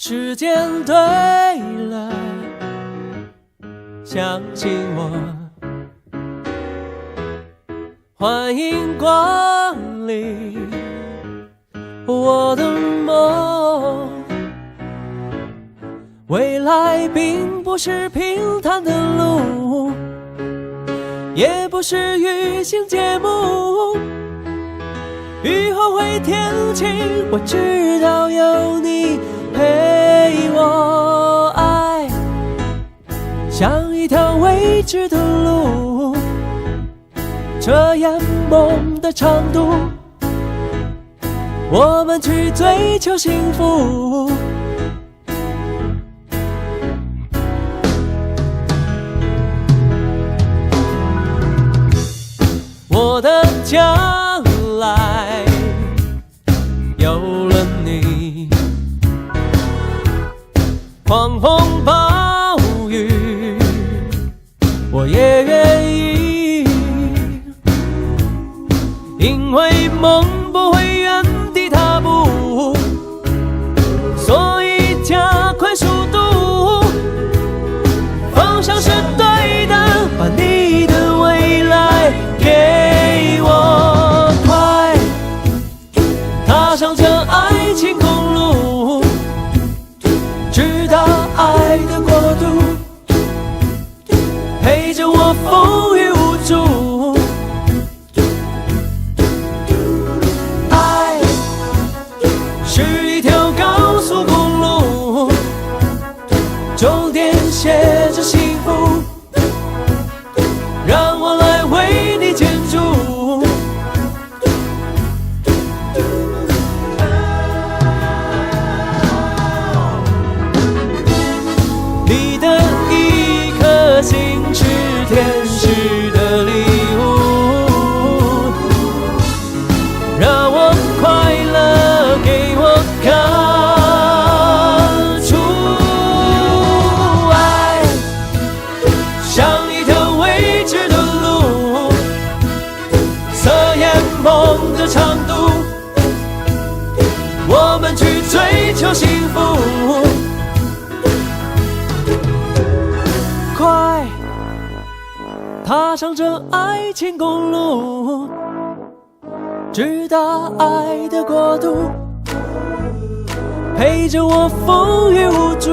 时间对了，相信我，欢迎光临我的梦。未来并不是平坦的路，也不是娱乐节目，雨后会天晴，我知道有你陪我。爱像一条未知的路，这样梦的长度，我们去追求幸福。我的将来有了你，狂风暴雨我也愿意，因为梦不会原地踏步，所以加快速度，方向是对的，把你的未来给我。快踏上这爱情公路，直达爱的国度，陪着我风雨无阻。爱是一条高速公路，终点写着幸福，让我来为你建筑。你的一颗心是天使的礼物，让我快乐给我感触。爱像一条未知的路，测验梦的长度，我们去追求幸福。快踏上这爱情公路，直达爱的国度，陪着我风雨无阻。